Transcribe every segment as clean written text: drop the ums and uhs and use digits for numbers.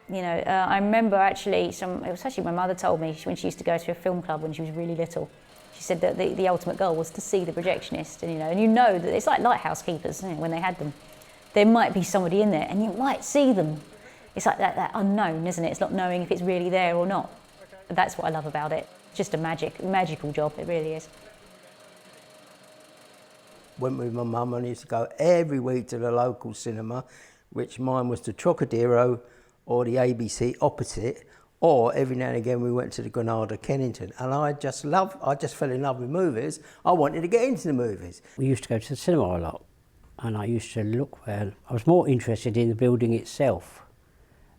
You know, I remember actually, it was actually my mother told me when she used to go to a film club when she was really little. She said that the ultimate goal was to see the Projectionist, and you know that it's like lighthouse keepers, you know, when they had them. There might be somebody in there and you might see them. It's like that unknown, isn't it? It's not knowing if it's really there or not. But that's what I love about it. Just a magical job, it really is. Went with my mum and used to go every week to the local cinema, which mine was the Trocadero or the ABC opposite, or every now and again we went to the Granada Kennington, and I just fell in love with movies. I wanted to get into the movies. We used to go to the cinema a lot, and I used to look where I was more interested in the building itself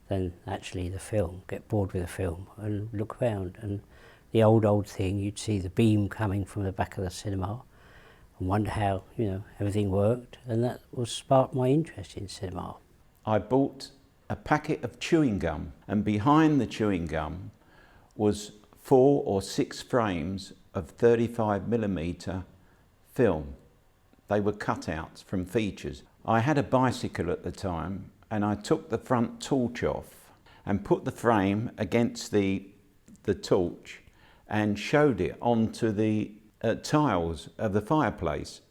than actually the film. Get bored with the film and look around, and the old thing, you'd see the beam coming from the back of the cinema and wonder how, you know, everything worked, and that was sparked my interest in cinema. I bought a packet of chewing gum, and behind the chewing gum was 4 or 6 frames of 35mm film. They were cutouts from features. I had a bicycle at the time, and I took the front torch off and put the frame against the torch and showed it onto the tiles of the fireplace.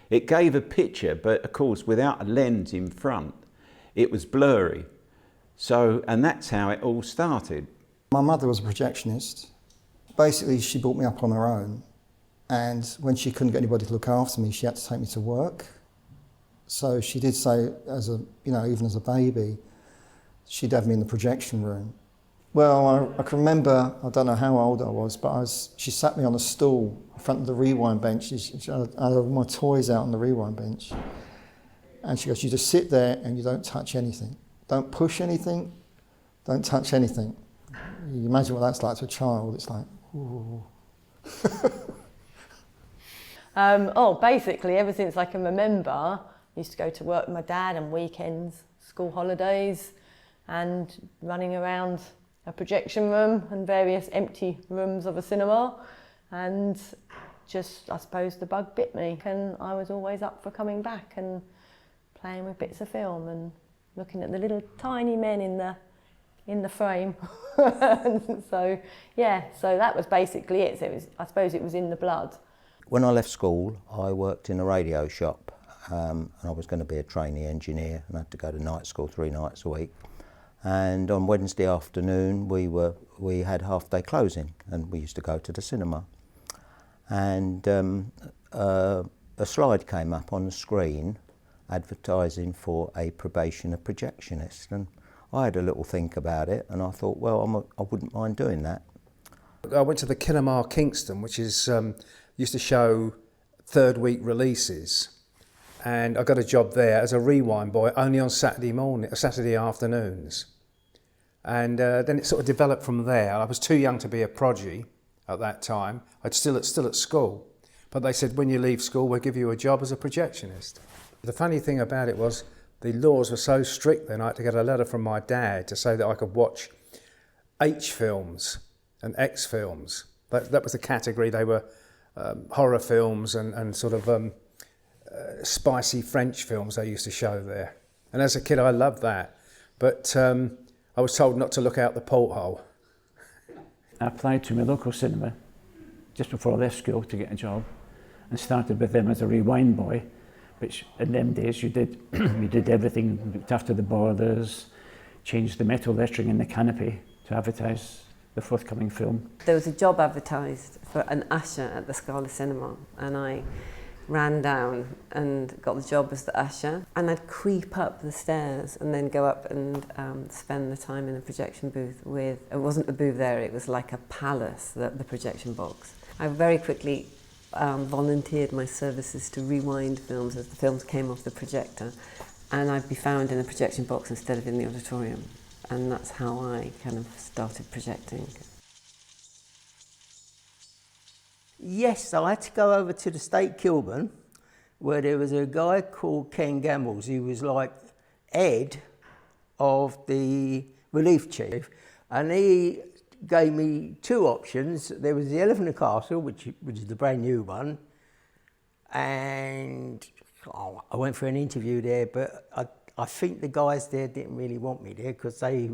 It gave a picture, but of course without a lens in front, it was blurry. So, and that's how it all started. My mother was a projectionist. Basically, she brought me up on her own, and when she couldn't get anybody to look after me, she had to take me to work. So she did say, even as a baby, she'd have me in the projection room. Well, I can remember, I don't know how old I was, but she sat me on a stool in front of the rewind bench. She had all my toys out on the rewind bench. And she goes, you just sit there and you don't touch anything. Don't push anything, don't touch anything. You imagine what that's like to a child. It's like, ooh. Basically, ever since I can remember, I used to go to work with my dad on weekends, school holidays, and running around a projection room and various empty rooms of a cinema. And just, I suppose, the bug bit me. And I was always up for coming back and playing with bits of film and looking at the little tiny men in the frame. So that was basically it. So I suppose it was in the blood. When I left school, I worked in a radio shop, and I was going to be a trainee engineer, and I had to go to night school 3 nights a week. And on Wednesday afternoon, we had half-day closing, and we used to go to the cinema. And a slide came up on the screen advertising for a probationer projectionist, and I had a little think about it, and I thought, well, I wouldn't mind doing that. I went to the Cinema Kingston, which is used to show third-week releases, and I got a job there as a rewind boy, only on Saturday afternoons. And then it sort of developed from there. I was too young to be a prodigy at that time. I'd still at school, but they said, when you leave school, we'll give you a job as a projectionist. The funny thing about it was the laws were so strict then I had to get a letter from my dad to say that I could watch H films and X films. That was the category. They were horror films and sort of spicy French films they used to show there. And as a kid I loved that, but I was told not to look out the porthole. I applied to my local cinema just before I left school to get a job and started with them as a rewind boy, which in them days you did everything, looked after the boilers, changed the metal lettering in the canopy to advertise the forthcoming film. There was a job advertised for an usher at the Scala Cinema, and I ran down and got the job as the usher, and I'd creep up the stairs and then go up and spend the time in a projection booth with, it wasn't a booth there, it was like a palace, the projection box. I very quickly volunteered my services to rewind films as the films came off the projector, and I'd be found in a projection box instead of in the auditorium, and that's how I kind of started projecting. Yes, I had to go over to the State Kilburn, where there was a guy called Ken Gambles. He was like Ed of the relief chief, and he gave me 2 options. There was the Elephant and Castle, which is the brand new one, and I went for an interview there, but I think the guys there didn't really want me there because they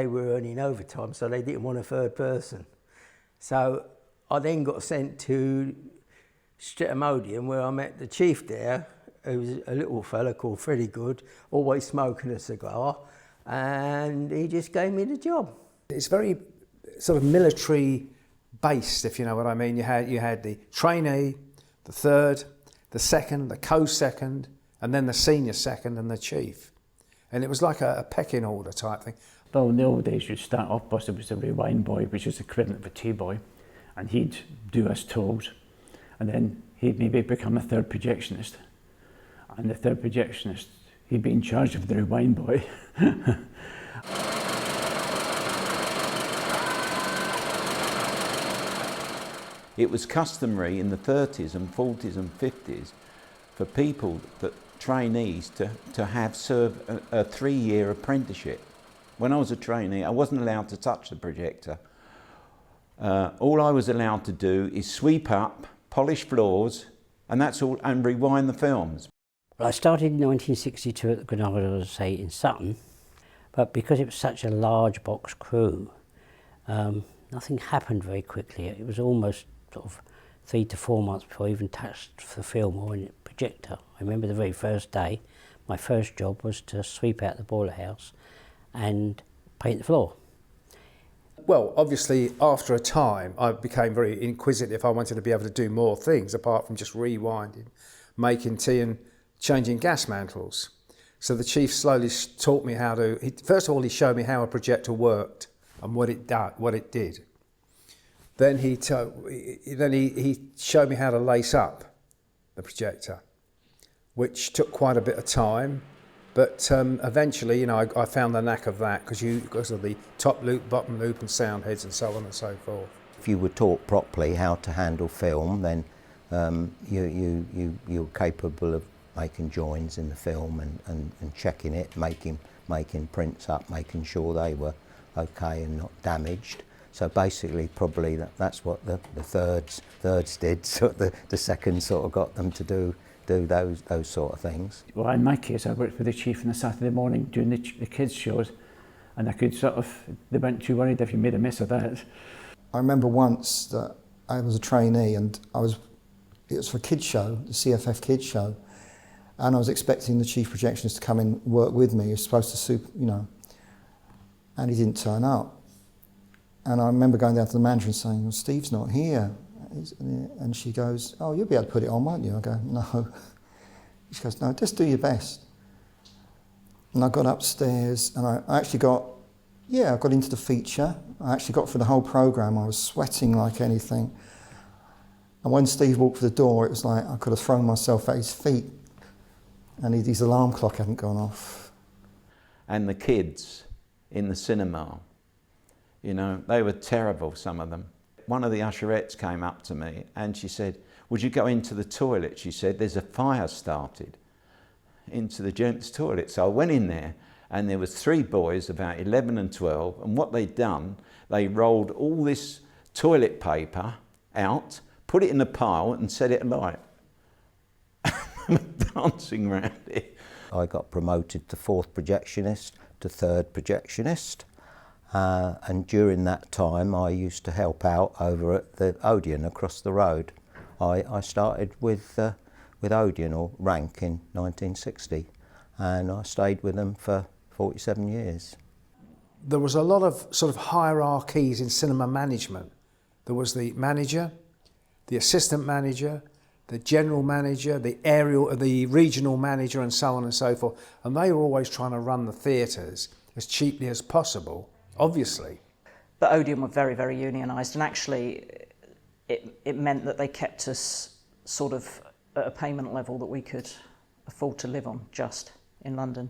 were earning overtime, so they didn't want a third person. So I then got sent to Streatham where I met the chief there, who was a little fella called Freddie Good, always smoking a cigar, and he just gave me the job. It's very sort of military based, if you know what I mean. You had the trainee, the third, the second, the co-second, and then the senior second and the chief. And it was like a pecking order type thing. Well, in the old days, you'd start off, there was a rewind boy, which is equivalent of a T-boy, and he'd do us tools, and then he'd maybe become a third projectionist. And the third projectionist, he'd be in charge of the rewind boy. It was customary in the 30s and 40s and 50s for people, trainees, to have served a 3-year apprenticeship. When I was a trainee, I wasn't allowed to touch the projector. All I was allowed to do is sweep up, polish floors, and that's all, and rewind the films. Well, I started in 1962 at the Granada, as I say, in Sutton, but because it was such a large box crew, nothing happened very quickly. It was almost sort of 3 to 4 months before I even touched the film or any projector. I remember the very first day, my first job was to sweep out the boiler house and paint the floor. Well, obviously, after a time, I became very inquisitive. I wanted to be able to do more things apart from just rewinding, making tea and changing gas mantles. So the chief slowly taught me how to, first of all, he showed me how a projector worked and what it did. Then he showed me how to lace up the projector, which took quite a bit of time. But eventually, you know, I found the knack of that because of the top loop, bottom loop, and sound heads, and so on and so forth. If you were taught properly how to handle film, then you're capable of making joins in the film and checking it, making prints up, making sure they were okay and not damaged. So basically, probably that's what the thirds did. So the second sort of got them to do those sort of things. Well, in my case, I worked with the chief on a Saturday morning doing the kids' shows, and I could they weren't too worried if you made a mess of that. I remember once that I was a trainee and it was for a kids show, the CFF kids show, and I was expecting the chief projectionist to come in and work with me. He was supposed to and he didn't turn up. And I remember going down to the manager and saying, well, Steve's not here. And she goes, oh, you'll be able to put it on, won't you? I go, no. She goes, no, just do your best. And I got upstairs and I actually got into the feature. I actually got through the whole programme. I was sweating like anything. And when Steve walked through the door, it was like I could have thrown myself at his feet. And his alarm clock hadn't gone off. And the kids in the cinema, you know, they were terrible, some of them. One of the usherettes came up to me and she said, would you go into the toilet? She said, there's a fire started into the gents' toilet. So I went in there and there was 3 boys, about 11 and 12, and what they'd done, they rolled all this toilet paper out, put it in a pile and set it alight. Dancing around it. I got promoted to 4th projectionist to 3rd projectionist. And during that time I used to help out over at the Odeon across the road. I started with Odeon, or Rank, in 1960, and I stayed with them for 47 years. There was a lot of sort of hierarchies in cinema management. There was the manager, the assistant manager, the general manager, the regional manager, and so on and so forth. And they were always trying to run the theatres as cheaply as possible, obviously. But Odeon were very, very unionised, and actually it meant that they kept us sort of at a payment level that we could afford to live on, just in London.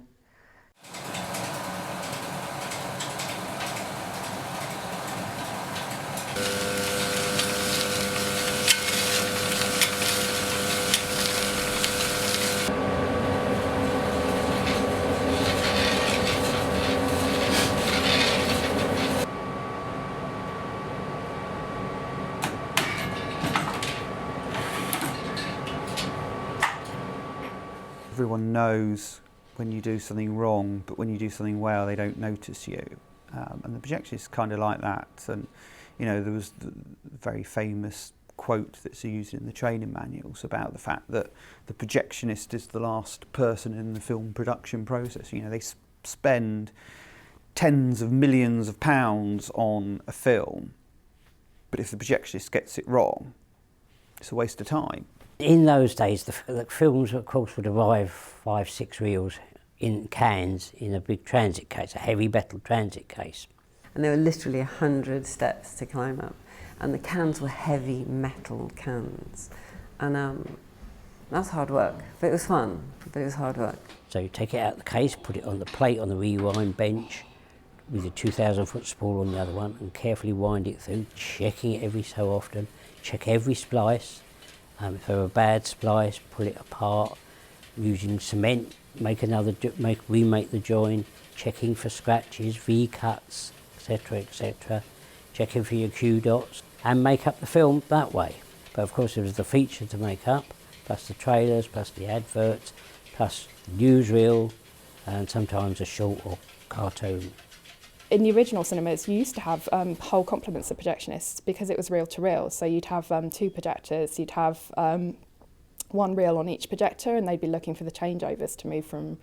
Everyone knows when you do something wrong, but when you do something well, they don't notice you. And the projectionist is kind of like that. And you know, there was the very famous quote that's used in the training manuals about the fact that the projectionist is the last person in the film production process. You know, they spend tens of millions of pounds on a film, but if the projectionist gets it wrong, it's a waste of time. In those days, the films, of course, would arrive 5, 6 reels in cans in a big transit case, a heavy metal transit case. And there were literally 100 steps to climb up. And the cans were heavy metal cans. And that's hard work. But it was fun, but it was hard work. So you take it out of the case, put it on the plate on the rewind bench with a 2,000-foot spool on the other one, and carefully wind it through, checking it every so often, check every splice. If there were a bad splice, pull it apart, using cement, remake the join, checking for scratches, V-cuts, etc., etc., checking for your Q dots, and make up the film that way. But of course there was the feature to make up, plus the trailers, plus the adverts, plus newsreel, and sometimes a short or cartoon. In the original cinemas, you used to have whole complements of projectionists because it was reel to reel. So you'd have 2 projectors, you'd have 1 reel on each projector, and they'd be looking for the changeovers to move from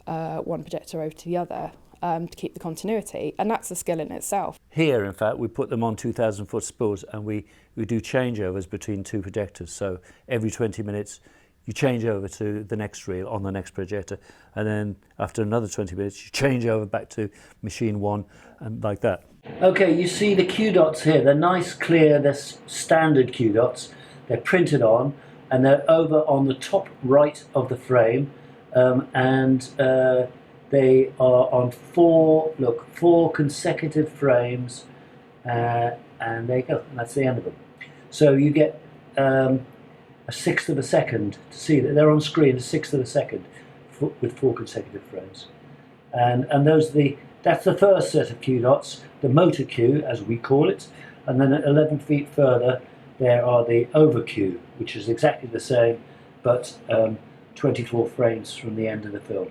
one projector over to the other to keep the continuity. And that's a skill in itself. Here, in fact, we put them on 2,000-foot spools, and we do changeovers between 2 projectors. So every 20 minutes, you change over to the next reel on the next projector, and then after another 20 minutes you change over back to machine 1, and like that. Okay, you see the Q dots here, they're nice, clear, they're standard Q dots, they're printed on, and they're over on the top right of the frame, and they are on 4 consecutive frames, and there you go, and that's the end of them. So you get a 1/6 of a second to see that they're on screen, a 1/6 of a second with 4 consecutive frames. And that's the first set of Q dots, the motor Q as we call it, and then at 11 feet further there are the over Q, which is exactly the same but 24 frames from the end of the film.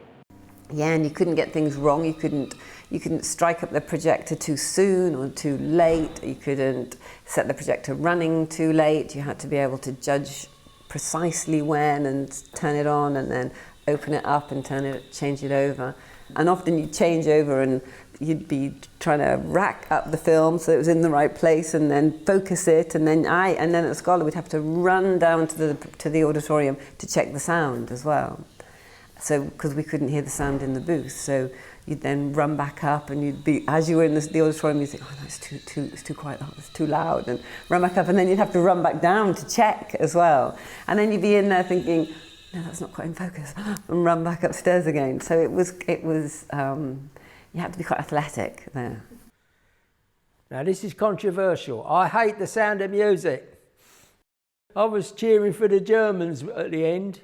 Yeah, and you couldn't get things wrong. You couldn't strike up the projector too soon or too late. You couldn't set the projector running too late. You had to be able to judge precisely when and turn it on and then open it up and change it over. And often you'd change over and you'd be trying to rack up the film so it was in the right place and then focus it, and then at the Scholar we'd have to run down to the auditorium to check the sound as well. So because we couldn't hear the sound in the booth, so you'd then run back up, and you'd be, as you were in the auditorium, you'd think, oh no, it's too quiet, oh, it's too loud, and run back up, and then you'd have to run back down to check as well. And then you'd be in there thinking, no, that's not quite in focus, and run back upstairs again. So it was you had to be quite athletic there. Now this is controversial. I hate the sound of music. I was cheering for the Germans at the end.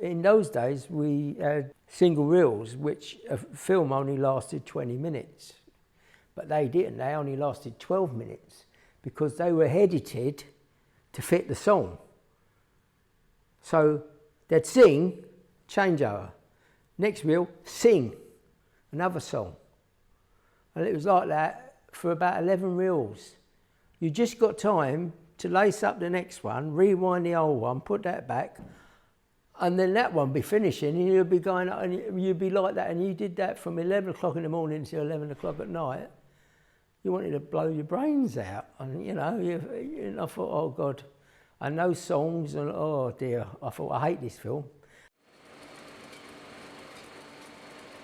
In those days, we had single reels, which a film only lasted 20 minutes. But they didn't, they only lasted 12 minutes because they were edited to fit the song. So they'd sing, changeover. Next reel, sing, another song. And it was like that for about 11 reels. You just got time to lace up the next one, rewind the old one, put that back, and then that one be finishing, and you'd be going, and you'd be like that, and you did that from 11 o'clock in the morning till 11 o'clock at night. You wanted to blow your brains out, and I thought, oh God, I know songs, and oh dear, I thought, I hate this film.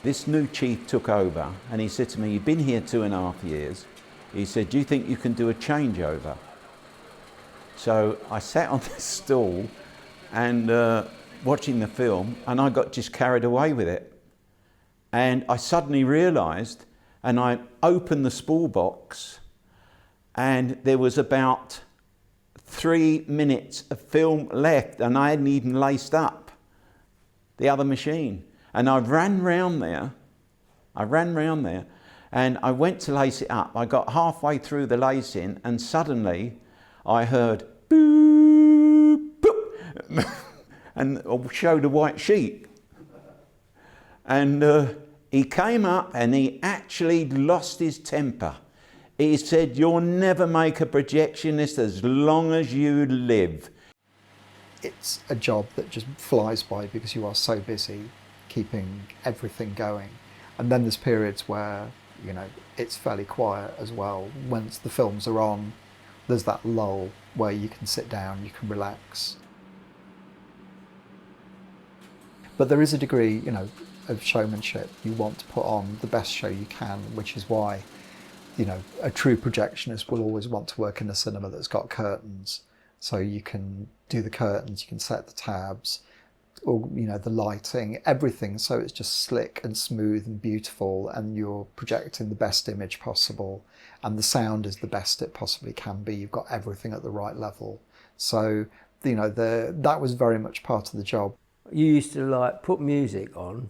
This new chief took over, and he said to me, you've been here 2.5 years. He said, do you think you can do a changeover? So I sat on this stool and watching the film, and I got just carried away with it. And I suddenly realised, and I opened the spool box, and there was about 3 minutes of film left, and I hadn't even laced up the other machine. And I ran round there, and I went to lace it up. I got halfway through the lacing, and suddenly I heard boop, boop, and showed a white sheet. And he came up and he actually lost his temper. He said, "You'll never make a projectionist as long as you live." It's a job that just flies by because you are so busy keeping everything going. And then there's periods where, you know, it's fairly quiet as well. Once the films are on, there's that lull where you can sit down, you can relax. But there is a degree, you know, of showmanship. You want to put on the best show you can, which is why, you know, a true projectionist will always want to work in a cinema that's got curtains. So you can do the curtains, you can set the tabs, or, you know, the lighting, everything. So it's just slick and smooth and beautiful, and you're projecting the best image possible. And the sound is the best it possibly can be. You've got everything at the right level. So, you know, that was very much part of the job. You used to like put music on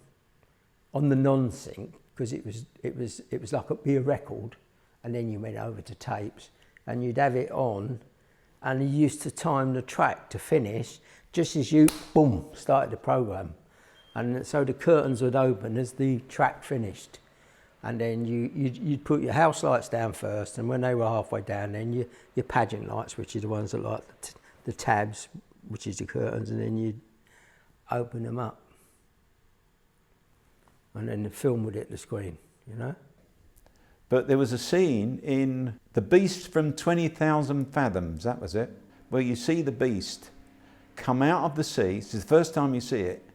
the non-sync, because it was like be a record, and then you went over to tapes, and you'd have it on, and you used to time the track to finish just as you, boom, started the program. And so the curtains would open as the track finished. And then you'd put your house lights down first, and when they were halfway down, then your pageant lights, which are the ones that light the tabs, which is the curtains, and then you'd open them up. And then the film would hit the screen, you know? But there was a scene in The Beast from 20,000 Fathoms, that was it, where you see the beast come out of the sea. It's the first time you see it.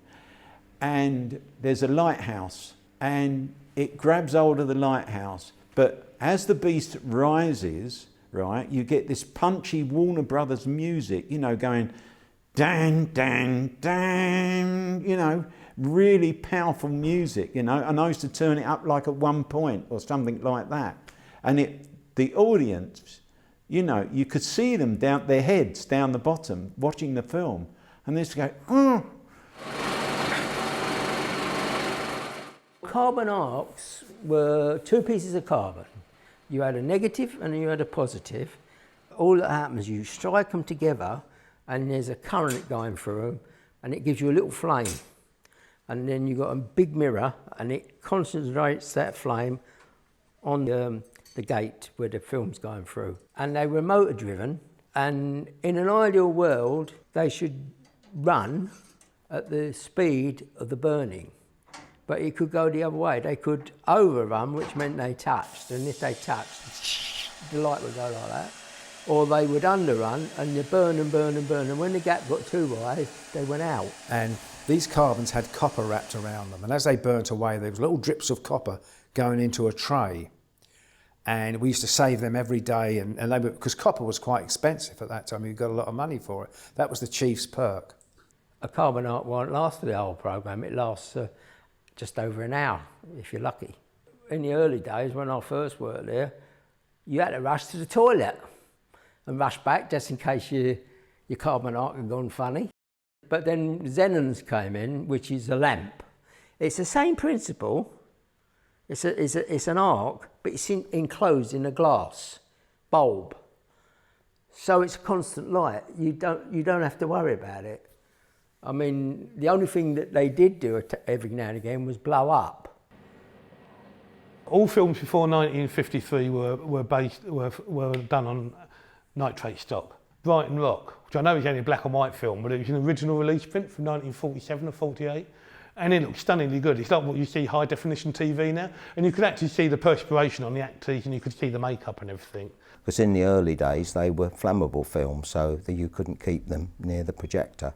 And there's a lighthouse, and it grabs hold of the lighthouse. But as the beast rises, right, you get this punchy Warner Brothers music, you know, going dang, dang, dang, you know, really powerful music, you know, and I used to turn it up like at one point or something like that. And the audience, you know, you could see them down their heads down the bottom watching the film, and they used to go, oh. Carbon arcs were two pieces of carbon. You had a negative and you had a positive. All that happens, you strike them together, and there's a current going through them, and it gives you a little flame. And then you've got a big mirror, and it concentrates that flame on the gate where the film's going through. And they were motor driven, and in an ideal world, they should run at the speed of the burning. But it could go the other way. They could overrun, which meant they touched, and if they touched, the light would go like that. Or they would underrun, and you burn and burn and burn, and when the gap got too wide, they went out. And these carbons had copper wrapped around them, and as they burnt away, there was little drips of copper going into a tray. And we used to save them every day, and they were, because copper was quite expensive at that time, you got a lot of money for it. That was the chief's perk. A carbon arc won't last for the whole programme, it lasts just over an hour, if you're lucky. In the early days, when I first worked there, you had to rush to the toilet and rush back just in case your carbon arc had gone funny. But then xenons came in, which is a lamp. It's the same principle. It's an arc, but it's enclosed in a glass bulb. So it's constant light. You don't have to worry about it. I mean, the only thing that they did do every now and again was blow up. All films before 1953 were done on nitrate stock. Brighton Rock, which I know is only a black and white film, but it was an original release print from 1947 or 48. And it looked stunningly good. It's like what you see high definition TV now. And you could actually see the perspiration on the actors, and you could see the makeup and everything. Because in the early days, they were flammable films, so that you couldn't keep them near the projector.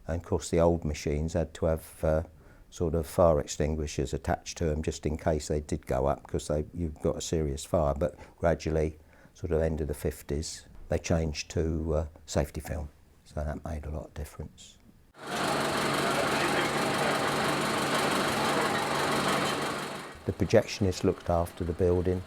And of course, the old machines had to have sort of fire extinguishers attached to them just in case they did go up, because you've got a serious fire. But gradually, sort of end of the 50s, they changed to safety film. So that made a lot of difference. The projectionists looked after the building.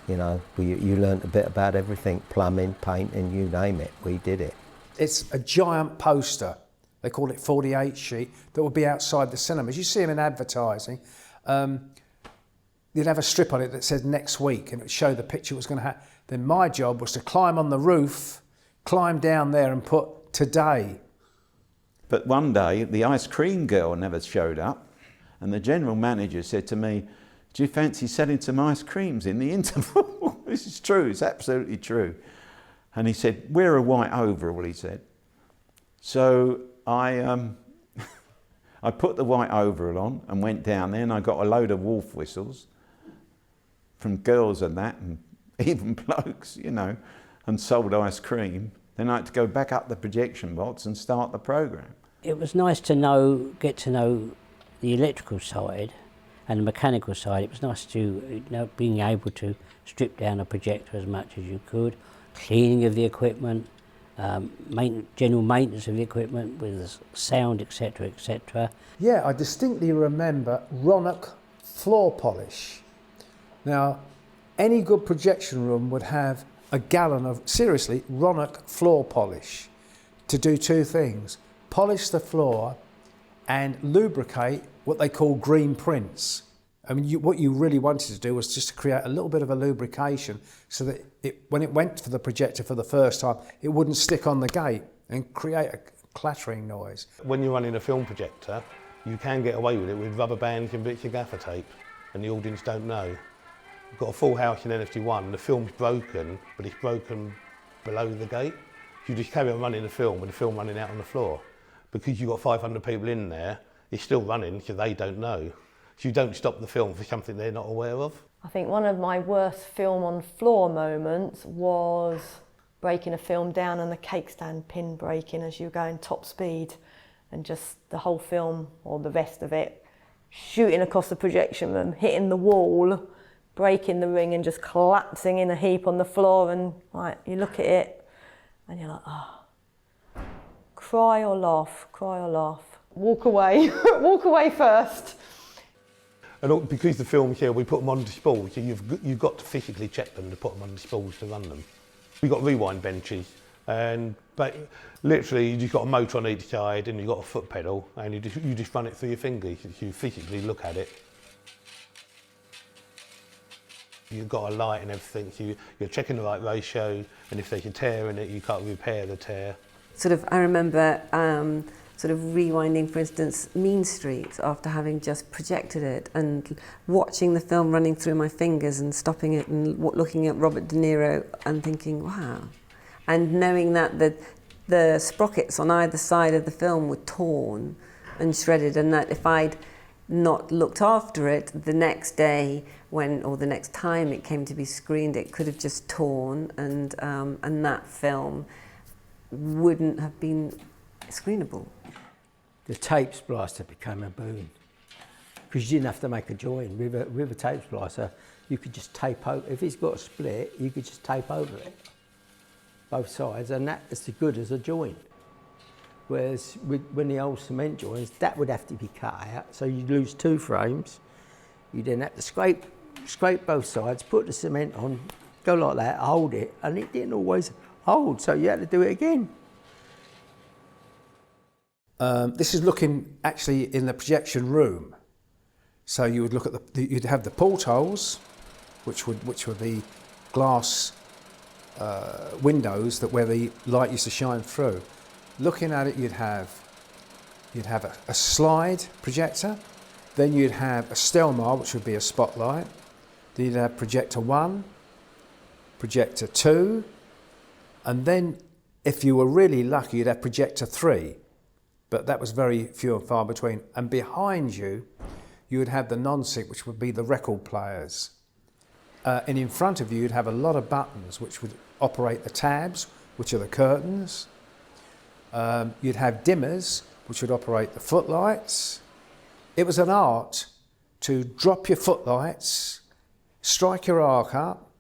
You know, you learnt a bit about everything, plumbing, painting, you name it, we did it. It's a giant poster, they call it 48 sheet, that would be outside the cinemas. You see them in advertising. You'd have a strip on it that said next week, and it would show the picture was going to happen. Then my job was to climb on the roof, climb down there and put today. But one day, the ice cream girl never showed up. And the general manager said to me, "Do you fancy selling some ice creams in the interval?" This is true, it's absolutely true. And he said, "Wear a white overall," he said. So I put the white overall on and went down there, and I got a load of wolf whistles from girls and that, and even blokes, you know, and sold ice cream. Then I had to go back up the projection box and start the program. It was nice to get to know the electrical side and the mechanical side. It was nice to being able to strip down a projector as much as you could, cleaning of the equipment, general maintenance of the equipment with sound, etc., etc. Yeah, I distinctly remember Ronnock floor polish. Now, any good projection room would have a gallon of, seriously, Ronnock floor polish to do two things: polish the floor and lubricate what they call green prints. I mean, what you really wanted to do was just to create a little bit of a lubrication so that when it went for the projector for the first time, it wouldn't stick on the gate and create a clattering noise. When you're running a film projector, you can get away with it with rubber bands and bits of gaffer tape, and the audience don't know. You've got a full house in NFT1, the film's broken, but it's broken below the gate. You just carry on running the film with the film running out on the floor. Because you've got 500 people in there, it's still running, so they don't know. So you don't stop the film for something they're not aware of. I think one of my worst film on floor moments was breaking a film down and the cake stand pin breaking as you're going top speed, and just the whole film, or the rest of it, shooting across the projection room, hitting the wall, breaking the ring and just collapsing in a heap on the floor, and like you look at it and you're like, oh, cry or laugh, cry or laugh. Walk away, walk away first. And because the film's here, we put them on spools, so you've got to physically check them to put them on the spools to run them. We've got rewind benches, but literally you just got a motor on each side and you've got a foot pedal, and you just run it through your fingers, you physically look at it. You've got a light and everything, so you're checking the right ratio, and if there's a tear in it, you can't repair the tear. I remember rewinding, for instance, Mean Street after having just projected it, and watching the film running through my fingers and stopping it and looking at Robert De Niro and thinking, wow. And knowing that the sprockets on either side of the film were torn and shredded, and that if I'd not looked after it the next day or the next time it came to be screened, it could have just torn, and that film wouldn't have been screenable. The tape splicer became a boon, because you didn't have to make a join. With a tape splicer, you could just tape over. If it's got a split, you could just tape over it, both sides, and that is as good as a join. Whereas when the old cement joins, that would have to be cut out, so you'd lose 2 frames. You then have to scrape both sides, put the cement on, go like that, hold it, and it didn't always hold, so you had to do it again. This is looking actually in the projection room. So you would look at you'd have the portholes, which were the glass windows where the light used to shine through. Looking at it, you'd have a slide projector, then you'd have a Stelmar, which would be a spotlight. Then you'd have projector 1, projector 2, and then if you were really lucky, you'd have projector 3. But that was very few and far between. And behind you, you would have the non-sync, which would be the record players. And in front of you, you'd have a lot of buttons, which would operate the tabs, which are the curtains. You'd have dimmers, which would operate the footlights. It was an art to drop your footlights, strike your arc up,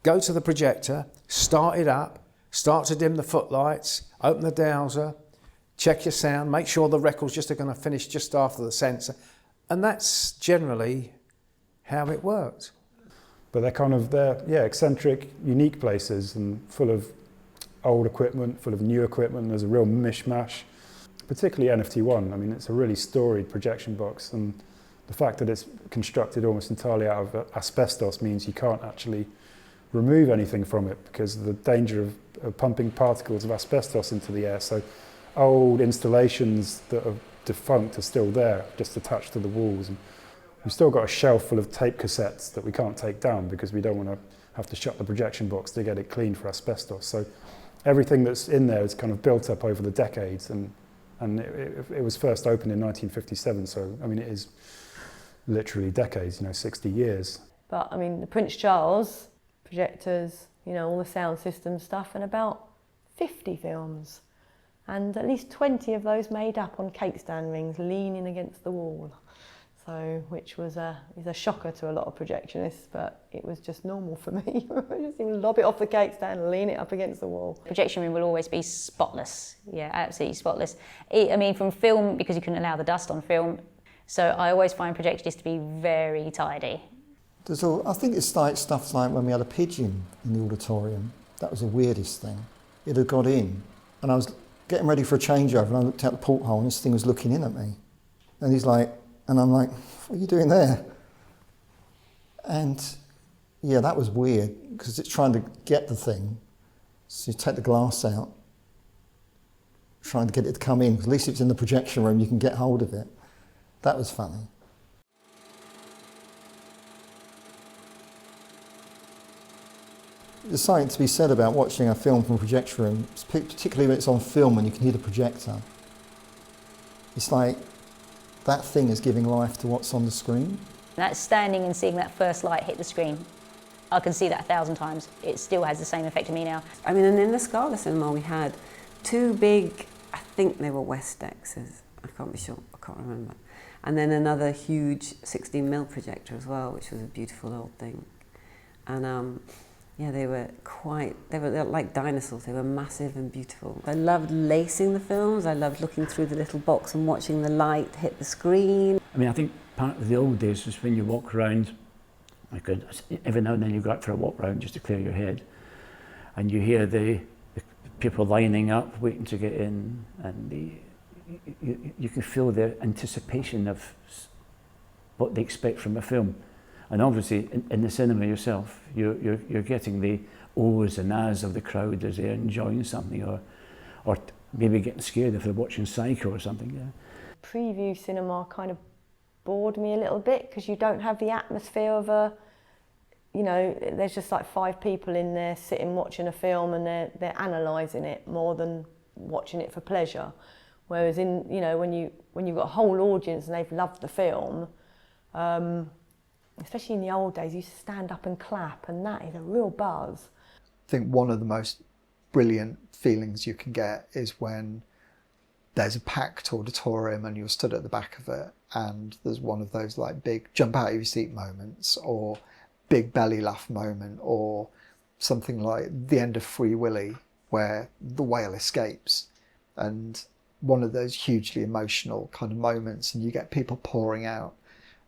go to the projector, start it up, start to dim the footlights, open the dowser, check your sound, make sure the record's just going to finish just after the sensor. And that's generally how it worked. But they're eccentric, unique places, and full of old equipment, full of new equipment. There's a real mishmash, particularly NFT1. I mean, it's a really storied projection box, and the fact that it's constructed almost entirely out of asbestos means you can't actually remove anything from it because of the danger of pumping particles of asbestos into the air. So old installations that are defunct are still there, just attached to the walls. And we've still got a shelf full of tape cassettes that we can't take down because we don't want to have to shut the projection box to get it clean for asbestos. So everything that's in there is kind of built up over the decades, and it was first opened in 1957, so I mean it is literally decades, 60 years. But I mean the Prince Charles, projectors, all the sound system stuff, and about 50 films. And at least 20 of those made up on cake stand rings leaning against the wall. So, which was is a shocker to a lot of projectionists, but it was just normal for me. Just even lob it off the cake stand and lean it up against the wall. Projection room will always be spotless. Yeah, absolutely spotless. I mean, from film, because you couldn't allow the dust on film, so I always find projectionists to be very tidy. I think it's like stuff like when we had a pigeon in the auditorium. That was the weirdest thing. It had got in, and I was getting ready for a changeover, and I looked out the porthole, and this thing was looking in at me. And he's like, and I'm like, what are you doing there? And yeah, that was weird, because it's trying to get the thing. So you take the glass out, trying to get it to come in, because at least if it's in the projection room, you can get hold of it. That was funny. There's something to be said about watching a film from a projection room, particularly when it's on film and you can hear the projector. It's like that thing is giving life to what's on the screen. That's standing and seeing that first light hit the screen. I can see that 1,000 times. It still has the same effect on me now. I mean, and in the Scala cinema we had two big, I think they were Westexes, I can't be sure, I can't remember. And then another huge 16mm projector as well, which was a beautiful old thing. And yeah, they were like dinosaurs. They were massive and beautiful. I loved lacing the films. I loved looking through the little box and watching the light hit the screen. I mean, I think part of the old days was when you walk around, every now and then you go out for a walk around just to clear your head, and you hear the people lining up, waiting to get in, and you can feel the anticipation of what they expect from a film. And obviously, in the cinema yourself, you're getting the ohs and ahs of the crowd as they're enjoying something, or maybe getting scared if they're watching Psycho or something. Yeah. Preview cinema kind of bored me a little bit, because you don't have the atmosphere of there's just like 5 people in there sitting watching a film, and they're analysing it more than watching it for pleasure. Whereas when you've got a whole audience and they've loved the film. Especially in the old days, you used to stand up and clap, and that is a real buzz. I think one of the most brilliant feelings you can get is when there's a packed auditorium and you're stood at the back of it, and there's one of those like big jump out of your seat moments, or big belly laugh moment, or something like the end of Free Willy where the whale escapes, and one of those hugely emotional kind of moments, and you get people pouring out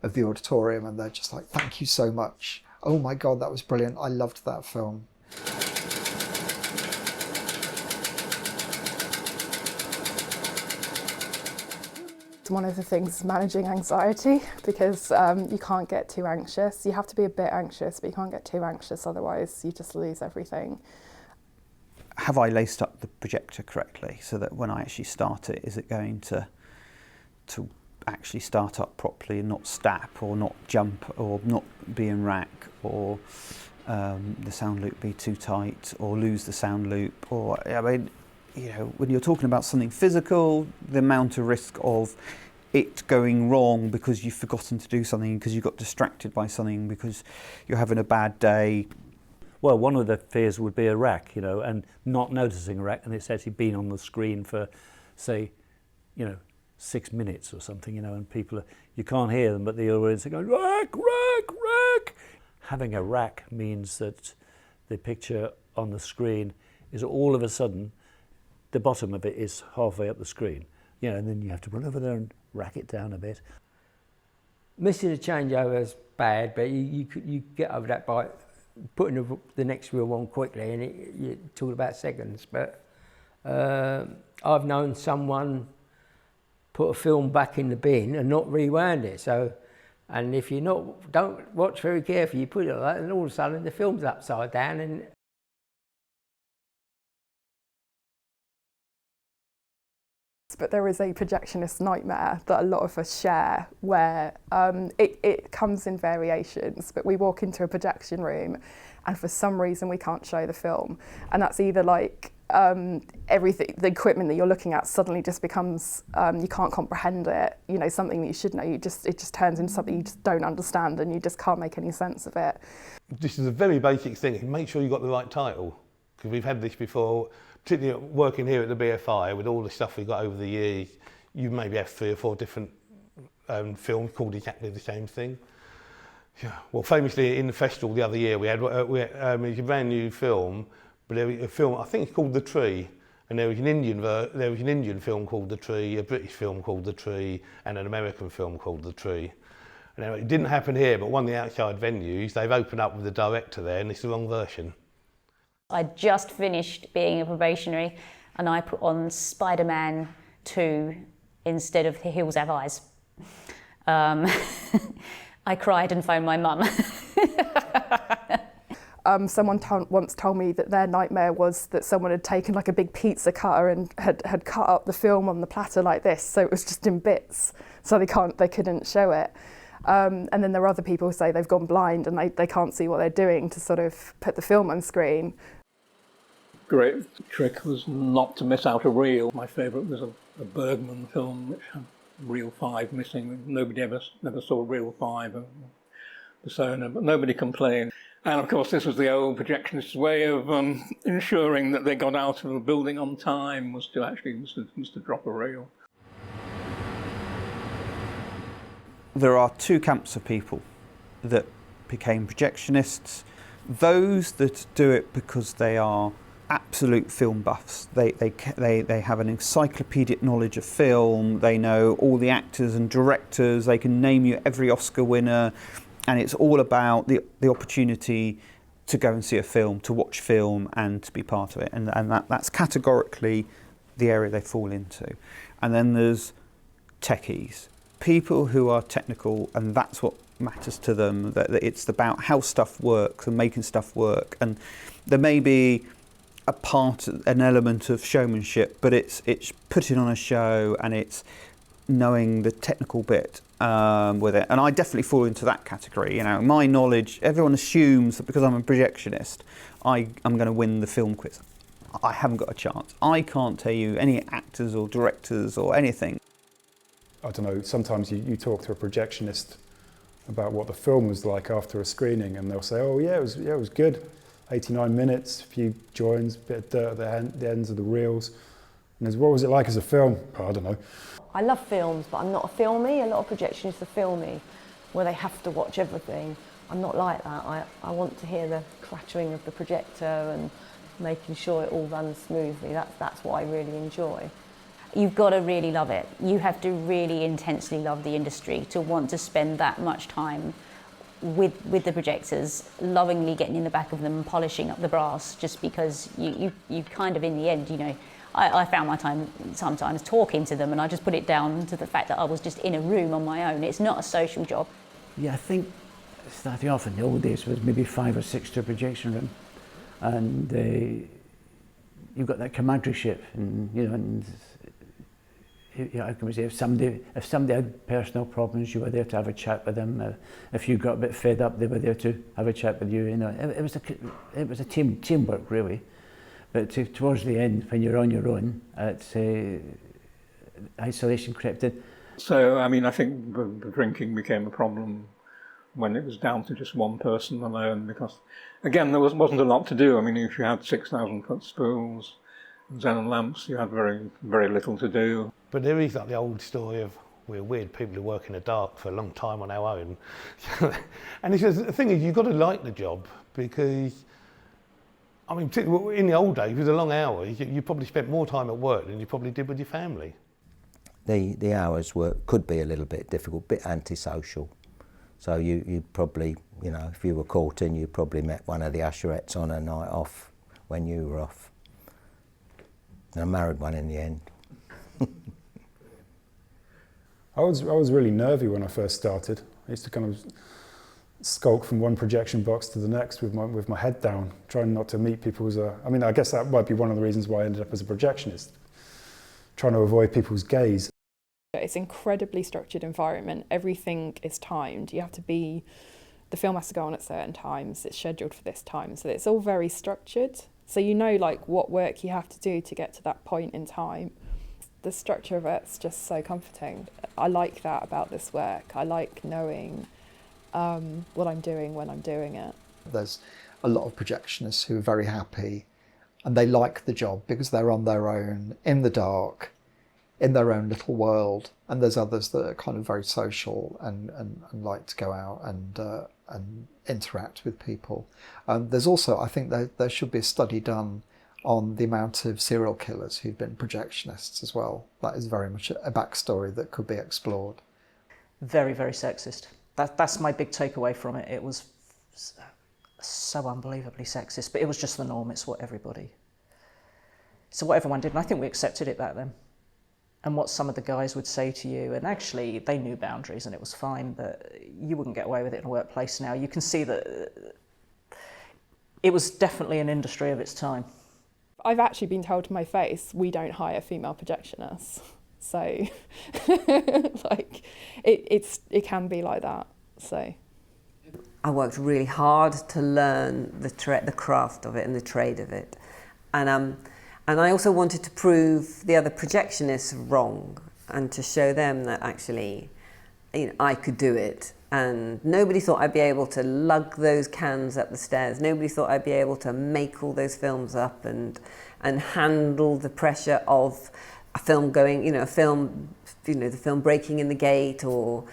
of the auditorium and they're just like, thank you so much. Oh my God, that was brilliant. I loved that film. One of the things is managing anxiety, because you can't get too anxious. You have to be a bit anxious, but you can't get too anxious, otherwise you just lose everything. Have I laced up the projector correctly, so that when I actually start it, is it going to actually start up properly and not stap or not jump or not be in rack, or the sound loop be too tight or lose the sound loop, or I mean, when you're talking about something physical, the amount of risk of it going wrong because you've forgotten to do something, because you got distracted by something, because you're having a bad day. Well, one of the fears would be a rack, and not noticing a rack, and it's actually been on the screen for, say, 6 minutes or something, and people, you can't hear them, but the audience are going, rack, rack, rack. Having a rack means that the picture on the screen is all of a sudden, the bottom of it is halfway up the screen, and then you have to run over there and rack it down a bit. Missing a changeover is bad, but you get over that by putting the next reel on quickly, and you're talking about seconds. But I've known someone put a film back in the bin and not rewound it. So, and if you don't watch very carefully, you put it like that, and all of a sudden the film's upside down. And but there is a projectionist nightmare that a lot of us share where it comes in variations, but we walk into a projection room and for some reason we can't show the film. And that's either like everything, the equipment that you're looking at suddenly just becomes, you can't comprehend it, you know, something that you should know, it just turns into something you just don't understand and you just can't make any sense of it. This is a very basic thing, make sure you've got the right title, because we've had this before, particularly working here at the BFI with all the stuff we've got over the years, you maybe have 3 or 4 different films called exactly the same thing. Yeah. Well, famously in the festival the other year we had a brand new film, but there was a film, I think it's called The Tree, and there was an Indian film called The Tree, a British film called The Tree, and an American film called The Tree. And it didn't happen here, but one of the outside venues, they've opened up with the director there, and it's the wrong version. I just finished being a probationary, and I put on Spider-Man 2 instead of The Hills Have Eyes. I cried and phoned my mum. Someone once told me that their nightmare was that someone had taken like a big pizza cutter and had cut up the film on the platter like this, so it was just in bits, so they couldn't show it. And then there are other people who say they've gone blind and they can't see what they're doing to sort of put the film on screen. Great trick was not to miss out a reel. My favourite was a Bergman film which had reel 5 missing. Nobody ever saw reel 5 of Persona, but nobody complained. And of course this was the old projectionist's way of ensuring that they got out of a building on time, was to drop a reel. There are 2 camps of people that became projectionists. Those that do it because they are absolute film buffs. They have an encyclopedic knowledge of film. They know all the actors and directors. They can name you every Oscar winner, and it's all about the opportunity to go and see a film, to watch film, and to be part of it. And that's categorically the area they fall into. And then there's techies. People who are technical, and that's what matters to them, that it's about how stuff works and making stuff work. And there may be an element of showmanship, but it's putting on a show and it's knowing the technical bit with it. And I definitely fall into that category. You know, my knowledge, everyone assumes that because I'm a projectionist, I'm going to win the film quiz. I haven't got a chance. I can't tell you any actors or directors or anything. I don't know, sometimes you talk to a projectionist about what the film was like after a screening and they'll say, oh yeah, it was good. 89 minutes, a few joins, a bit of dirt at the ends of the reels. And what was it like as a film? Oh, I don't know. I love films, but I'm not a filmy. A lot of projectionists are filmy, where they have to watch everything. I'm not like that. I want to hear the clattering of the projector and making sure it all runs smoothly. That's what I really enjoy. You've got to really love it. You have to really intensely love the industry to want to spend that much time with the projectors, lovingly getting in the back of them and polishing up the brass, just because you kind of, in the end, you know, I found my time sometimes talking to them, and I just put it down to the fact that I was just in a room on my own. It's not a social job. Yeah, I think starting off in the old days was maybe 5 or 6 to a projection room, and you've got that camaraderie, and you know, and how can we say, if somebody had personal problems, you were there to have a chat with them. If you got a bit fed up, they were there to have a chat with you. You know, it was a teamwork really. But towards the end, when you're on your own, it's isolation crept in. So I mean, I think the drinking became a problem when it was down to just one person alone, because again there wasn't a lot to do. I mean, if you had 6,000 foot spools and xenon lamps, you had very, very little to do. But there is like the old story of we're weird people who work in the dark for a long time on our own. And it's just, the thing is, you've got to like the job, because, I mean, particularly in the old days, with the long hours, you probably spent more time at work than you probably did with your family. The hours could be a little bit difficult, a bit antisocial. So you probably, you know, if you were caught in, you probably met one of the usherettes on a night off when you were off. And I married one in the end. I was really nervy when I first started. I used to kind of skulk from one projection box to the next with my head down, trying not to meet people I mean, I guess that might be one of the reasons why I ended up as a projectionist. trying to avoid people's gaze. It's an incredibly structured environment. Everything is timed. You have to be, the film has to go on at certain times. It's scheduled for this time. So it's all very structured. So you know like what work you have to do to get to that point in time. The structure of it's just so comforting. I like that about this work. I like knowing what I'm doing when I'm doing it. There's a lot of projectionists who are very happy and they like the job because they're on their own, in the dark, in their own little world. And there's others that are kind of very social and like to go out and interact with people. There's also, I think there should be a study done on the amount of serial killers who've been projectionists as well. That is very much a backstory that could be explored. Very, very sexist. That's my big takeaway from it. It was so unbelievably sexist, but it was just the norm. It's what everybody... So what everyone did, and I think we accepted it back then. And what some of the guys would say to you, and actually they knew boundaries and it was fine, but you wouldn't get away with it in a workplace now. You can see that it was definitely an industry of its time. I've actually been told to my face, we don't hire female projectionists. So, like, it can be like that, so. I worked really hard to learn the craft of it and the trade of it. And I also wanted to prove the other projectionists wrong and to show them that actually, you know, I could do it. And nobody thought I'd be able to lug those cans up the stairs. Nobody thought I'd be able to make all those films up and handle the pressure of a film going, you know, the film breaking in the gate, or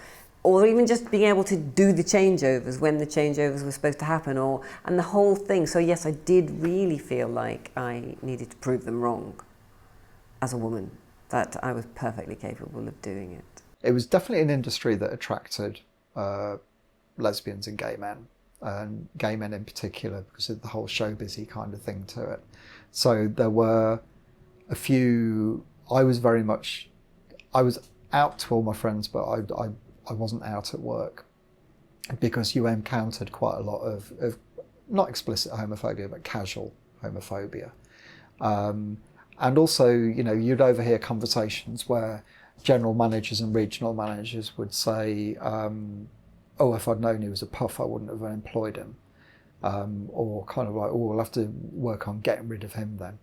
even just being able to do the changeovers when the changeovers were supposed to happen, and the whole thing. So yes, I did really feel like I needed to prove them wrong as a woman, that I was perfectly capable of doing it. It was definitely an industry that attracted lesbians and gay men in particular, because of the whole showbizy kind of thing to it. So there were a few. I was out to all my friends, but I wasn't out at work, because you encountered quite a lot of not explicit homophobia, but casual homophobia. And also, you know, you'd overhear conversations where general managers and regional managers would say, oh, if I'd known he was a puff, I wouldn't have employed him. Or kind of like, oh, we'll have to work on getting rid of him then.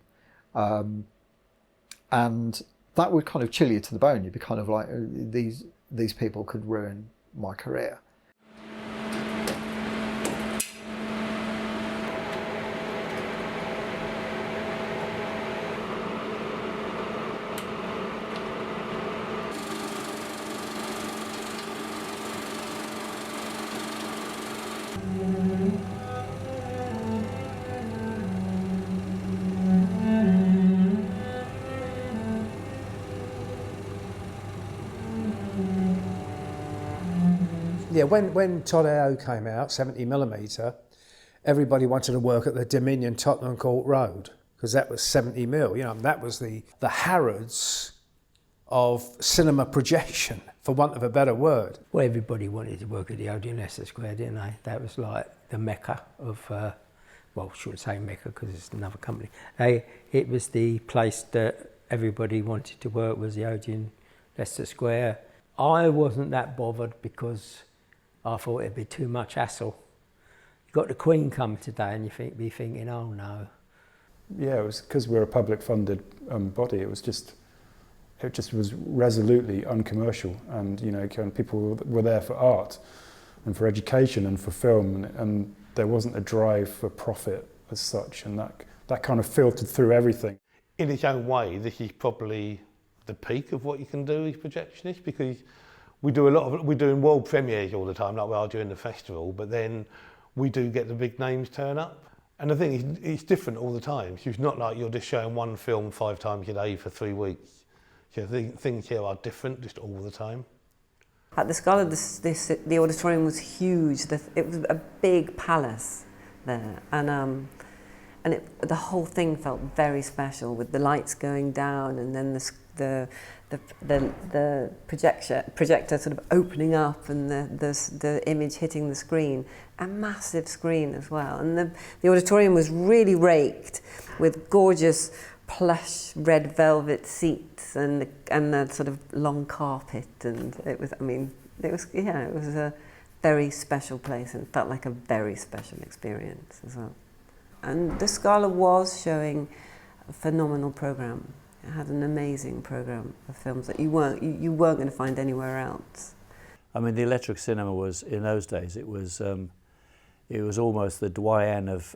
And that would kind of chill you to the bone. You'd be kind of like, these people could ruin my career. Yeah, when Todd AO came out, 70mm, everybody wanted to work at the Dominion Tottenham Court Road, because that was 70mm, you know, that was the Harrods of cinema projection, for want of a better word. Well, everybody wanted to work at the Odeon Leicester Square, didn't they? That was like the mecca of, well, I shouldn't say mecca because it's another company. It was the place that everybody wanted to work, was the Odeon Leicester Square. I wasn't that bothered because I thought it'd be too much hassle. You got the Queen coming today and you be thinking, oh no. Yeah, it was because we're a public funded body. It just was resolutely uncommercial, and you know, people were there for art and for education and for film, and there wasn't a drive for profit as such, and that kind of filtered through everything. In its own way, this is probably the peak of what you can do as projectionists, because we're doing world premieres all the time, like we are during the festival, but then we do get the big names turn up. And the thing is, it's different all the time. So it's not like you're just showing one film 5 times a day for 3 weeks. So things here are different just all the time. At the Scala, the auditorium was huge. It was a big palace there, and the whole thing felt very special, with the lights going down and then the projector sort of opening up and the image hitting the screen. A massive screen as well, and the auditorium was really raked with gorgeous plush red velvet seats and the sort of long carpet, and it was a very special place and felt like a very special experience as well. And the Scala was showing a phenomenal programme. It had an amazing programme of films that you weren't going to find anywhere else. I mean, the electric cinema was, in those days, it was almost the doyen of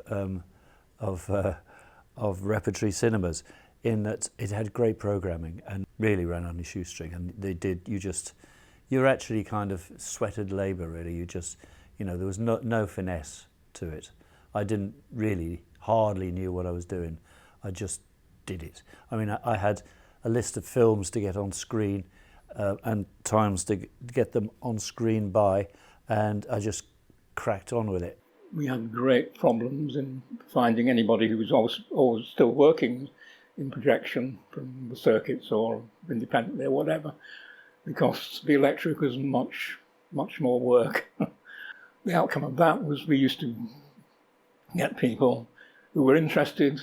repertory cinemas, in that it had great programming and really ran on a shoestring. And you were actually kind of sweated labour, really. There was no finesse to it. I didn't really, hardly knew what I was doing. I just did it. I mean, I had a list of films to get on screen and times to get them on screen by, and I just cracked on with it. We had great problems in finding anybody who was always still working in projection from the circuits or independently or whatever, because the electric was much more work. The outcome of that was we used to get people who were interested,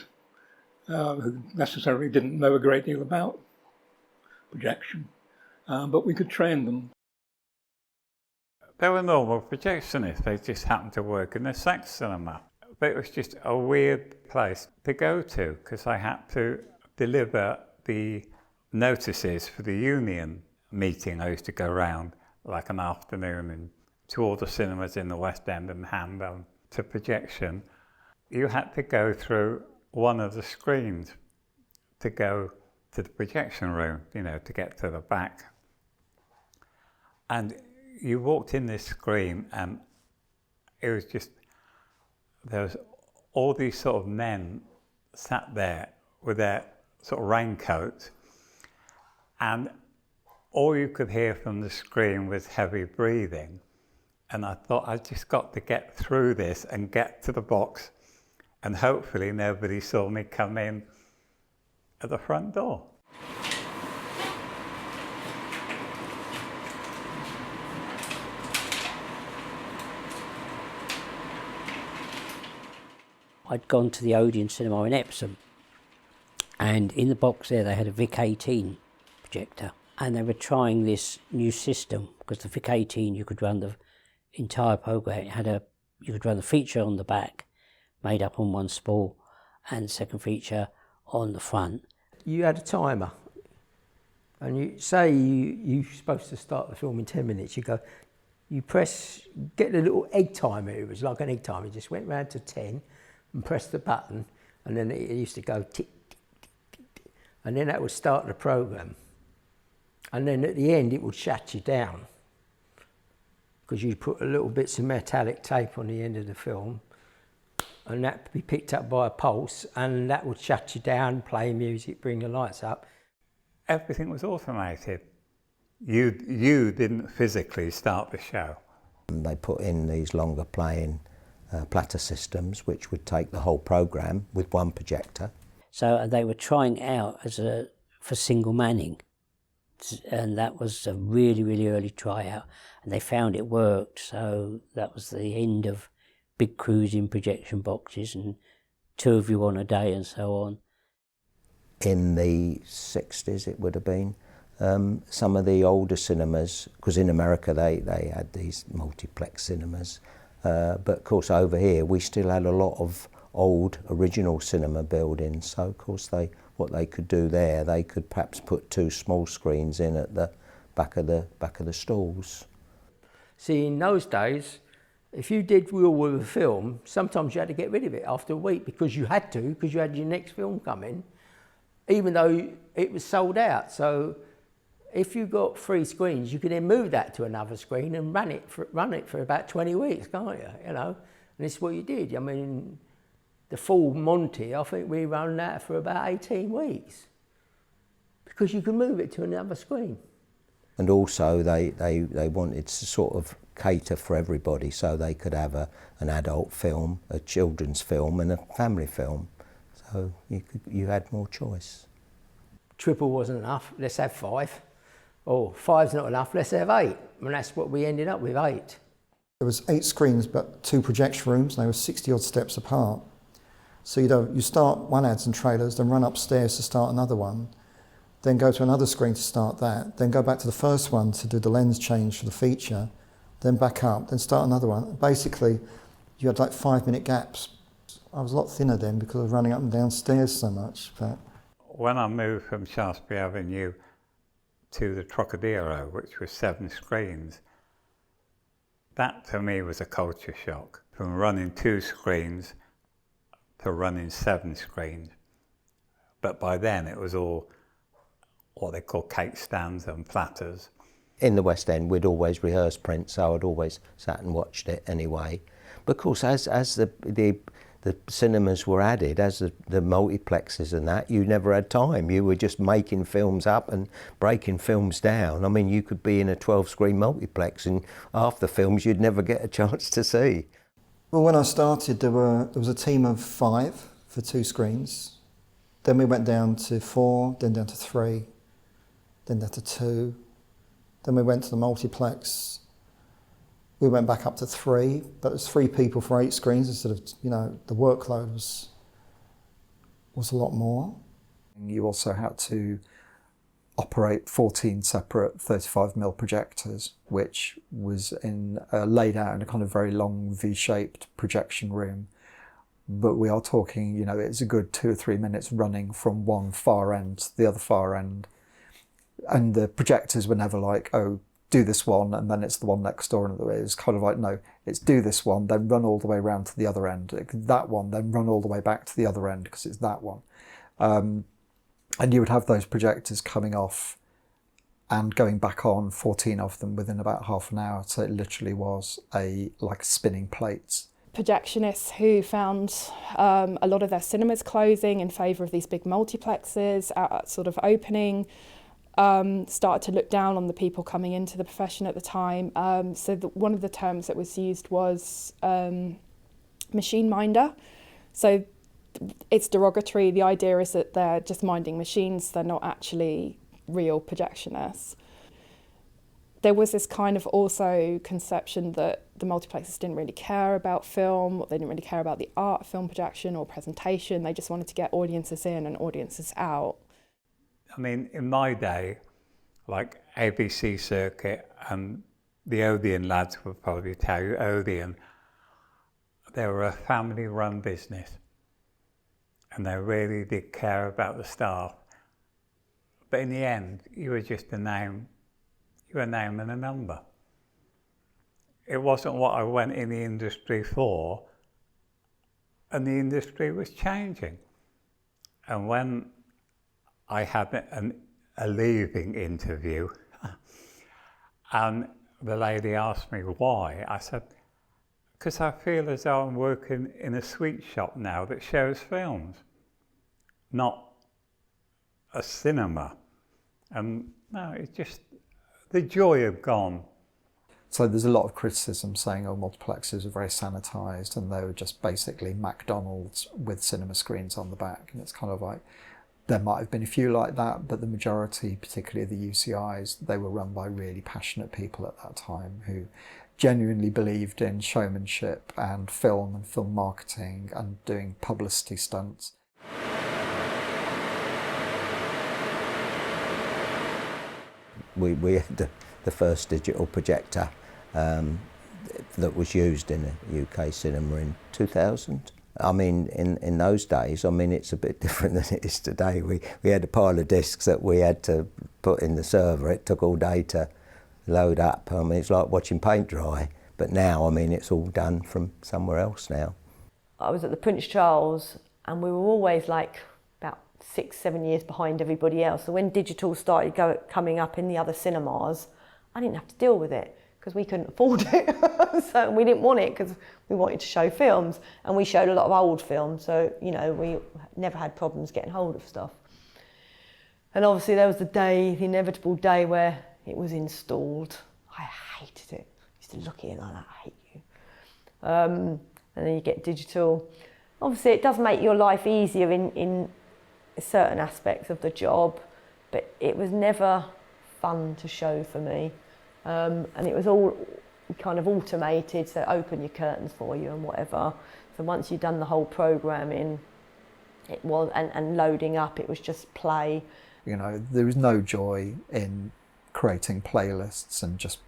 who necessarily didn't know a great deal about projection, but we could train them. They were normal projectionists, they just happened to work in the sex cinema. But it was just a weird place to go to, because I had to deliver the notices for the union meeting. I used to go around like an afternoon and to all the cinemas in the West End and hand them to projection. You had to go through one of the screens to go to the projection room, to get to the back. And you walked in this screen and it was just, there was all these sort of men sat there with their sort of raincoats, and all you could hear from the screen was heavy breathing. And I thought, I've just got to get through this and get to the box, and hopefully nobody saw me come in at the front door. I'd gone to the Odeon Cinema in Epsom, and in the box there they had a Vic 18 projector, and they were trying this new system, because the Vic 18 you could run the entire program. You could run the feature on the back, made up on one spool, and second feature on the front. You had a timer, and you're supposed to start the film in 10 minutes. You get the little egg timer. It was like an egg timer. You just went round to 10 and pressed the button, and then it used to go tick, tick, tick, tick, tick, and then that would start the program. And then at the end it would shut you down, because you'd put a little bits of metallic tape on the end of the film, and that would be picked up by a pulse, and that would shut you down, play music, bring the lights up. Everything was automated. You didn't physically start the show. They put in these longer playing platter systems, which would take the whole program with one projector. So they were trying out for single manning, and that was a really, really early tryout, and they found it worked. So that was the end of big crews in projection boxes and 2 of you on a day and so on. In the 60s it would have been, some of the older cinemas, because in America they had these multiplex cinemas, but of course over here we still had a lot of old original cinema buildings, so of course what they could do there, they could perhaps put 2 small screens in at the back of the stalls. See, in those days, if you did well with a film, sometimes you had to get rid of it after a week, because you had your next film coming, even though it was sold out. So if you got 3 screens, you could then move that to another screen and run it for about 20 weeks, can't you? And this is what you did. I mean, the full Monty, I think we ran that for about 18 weeks, because you could move it to another screen. And also they wanted to sort of cater for everybody, so they could have an adult film, a children's film and a family film. So you had more choice. Triple wasn't enough, let's have 5. Or 5's not enough, let's have 8. And that's what we ended up with, 8. There was 8 screens but 2 projection rooms, and they were 60 odd steps apart. So you start one ads and trailers, then run upstairs to start another one, then go to another screen to start that, then go back to the first one to do the lens change for the feature, then back up, then start another one. Basically, you had like 5-minute gaps. I was a lot thinner then because I was running up and down stairs so much. But when I moved from Shaftesbury Avenue to the Trocadero, which was 7 screens, that to me was a culture shock. From running 2 screens to running 7 screens. But by then it was all what they call cake stands and platters. In the West End, we'd always rehearse print, so I'd always sat and watched it anyway. But of course, as the cinemas were added, as the multiplexes and that, you never had time. You were just making films up and breaking films down. I mean, you could be in a 12-screen multiplex and half the films you'd never get a chance to see. Well, when I started, there was a team of 5 for 2 screens. Then we went down to 4, then down to 3, then down to 2. Then we went to the multiplex. We went back up to 3, but it was 3 people for 8 screens instead of, the workload was a lot more. You also had to operate 14 separate 35mm projectors, which was laid out in a kind of very long V-shaped projection room. But we are talking, it's a good 2 or 3 minutes running from one far end to the other far end. And the projectors were never like, oh, do this one and then it's the one next door. And it was kind of like, no, it's do this one, then run all the way around to the other end. That one, then run all the way back to the other end because it's that one. And you would have those projectors coming off and going back on, 14 of them within about half an hour. So it literally was like spinning plates. Projectionists who found a lot of their cinemas closing in favour of these big multiplexes, sort of opening, started to look down on the people coming into the profession at the time. So one of the terms that was used was machine minder. So it's derogatory. The idea is that they're just minding machines. They're not actually real projectionists. There was this kind of also conception that the multiplexes didn't really care about film, or they didn't really care about the art of film projection or presentation. They just wanted to get audiences in and audiences out. I mean, in my day, like ABC Circuit and the Odeon lads will probably tell you, Odeon, they were a family-run business and they really did care about the staff. But in the end, you were just a name, you were a name and a number. It wasn't what I went in the industry for, and the industry was changing. And when I had a leaving interview and the lady asked me why, I said, because I feel as though I'm working in a sweet shop now that shows films, not a cinema. And no, it's just, the joy had gone. So there's a lot of criticism saying, oh, multiplexes are very sanitised and they were just basically McDonald's with cinema screens on the back. And it's kind of like, there might have been a few like that, but the majority, particularly the UCIs, they were run by really passionate people at that time who genuinely believed in showmanship and film marketing and doing publicity stunts. We had the first digital projector that was used in the UK cinema in 2000. I mean, in those days, I mean, it's a bit different than it is today. We had a pile of discs that we had to put in the server. It took all day to load up. I mean, it's like watching paint dry. But now, I mean, it's all done from somewhere else now. I was at the Prince Charles and we were always like about 6-7 years behind everybody else. So when digital started coming up in the other cinemas, I didn't have to deal with it because we couldn't afford it. So we didn't want it because we wanted to show films, and we showed a lot of old films. So, you know, we never had problems getting hold of stuff. And obviously there was the inevitable day where it was installed. I hated it. I used to look at it like that, I hate you. And then you get digital. Obviously it does make your life easier in certain aspects of the job, but it was never fun to show for me. And it was all kind of automated, so open your curtains for you and whatever. So once you'd done the whole programming, It was, and loading up, it was just play. You know, there was no joy in creating playlists and just,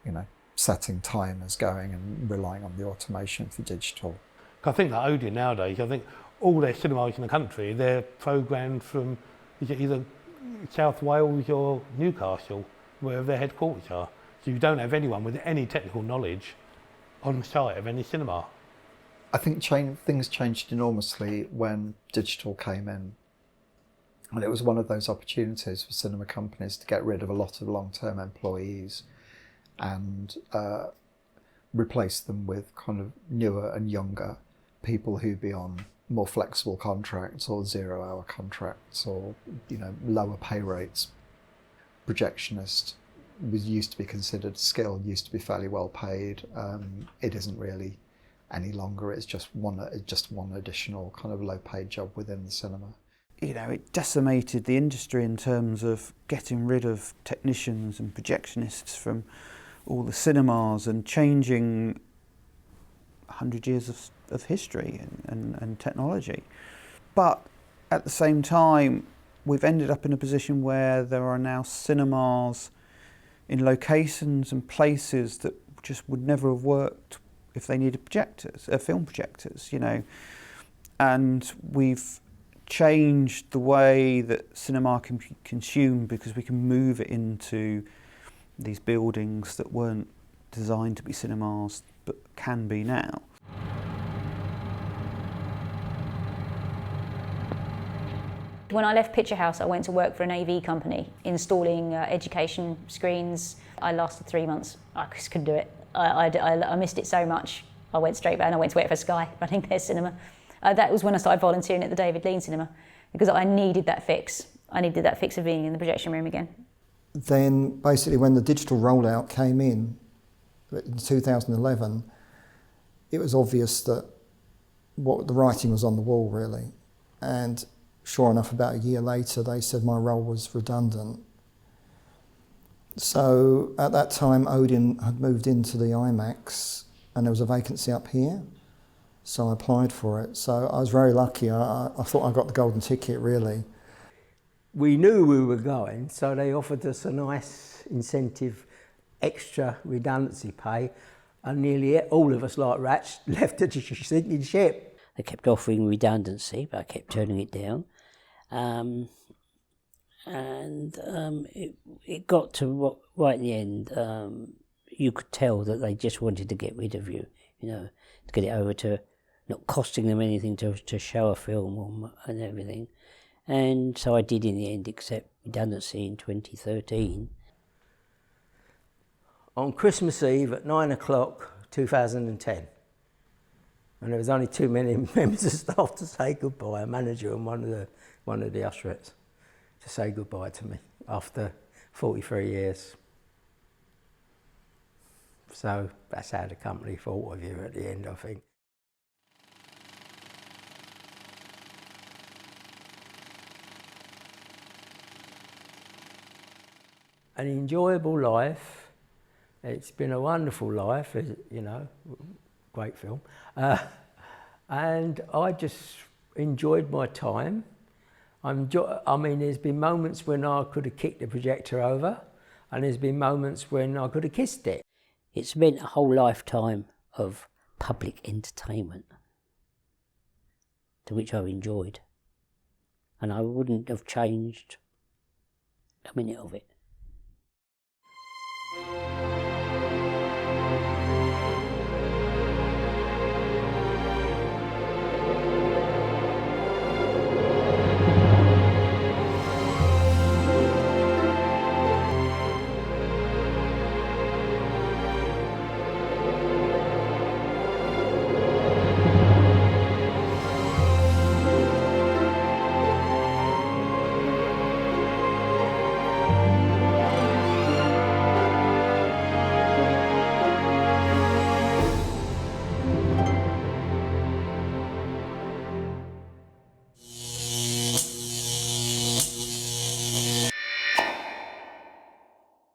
you know, setting timers going and relying on the automation for digital. I think that Odeon nowadays, I think all their cinemas in the country, they're programmed from either South Wales or Newcastle, wherever their headquarters are. So you don't have anyone with any technical knowledge on site of any cinema. I think things changed enormously when digital came in. And it was one of those opportunities for cinema companies to get rid of a lot of long-term employees and replace them with kind of newer and younger people who'd be on more flexible contracts or 0-hour contracts or, you know, lower pay rates. Projectionist used to be considered skilled, used to be fairly well paid. It isn't really any longer. It's just one additional kind of low paid job within the cinema. You know, it decimated the industry in terms of getting rid of technicians and projectionists from all the cinemas and changing 100 years of history and technology. But at the same time, we've ended up in a position where there are now cinemas in locations and places that just would never have worked if they needed projectors, film projectors, you know. And we've changed the way that cinema can be consumed because we can move it into these buildings that weren't designed to be cinemas but can be now. When I left Picture House, I went to work for an AV company installing education screens. I lasted 3 months. I just couldn't do it. I missed it so much. I went straight back and I went to work for Sky, running their cinema. That was when I started volunteering at the David Lean Cinema because I needed that fix. I needed that fix of being in the projection room again. Then basically when the digital rollout came in 2011, it was obvious that what the writing was on the wall really. And sure enough, about a year later, they said my role was redundant. So at that time, Odeon had moved into the IMAX and there was a vacancy up here. So I applied for it. So I was very lucky. I thought I got the golden ticket, really. We knew we were going, so they offered us a nice incentive, extra redundancy pay, and nearly all of us, like rats, left the sinking ship. They kept offering redundancy, but I kept turning it down. It got to right in the end, you could tell that they just wanted to get rid of you, you know, to get it over to not costing them anything to show a film and everything. And so I did in the end accept redundancy in 2013. On Christmas Eve at 9 o'clock, 2010. And there was only too many members of staff to say goodbye, a manager and one of the ushers, to say goodbye to me after 43 years. So that's how the company thought of you at the end, I think. An enjoyable life. It's been a wonderful life, you know, great film. And I just enjoyed my time. I mean, there's been moments when I could have kicked the projector over, and there's been moments when I could have kissed it. It's meant a whole lifetime of public entertainment, to which I've enjoyed. And I wouldn't have changed a minute of it.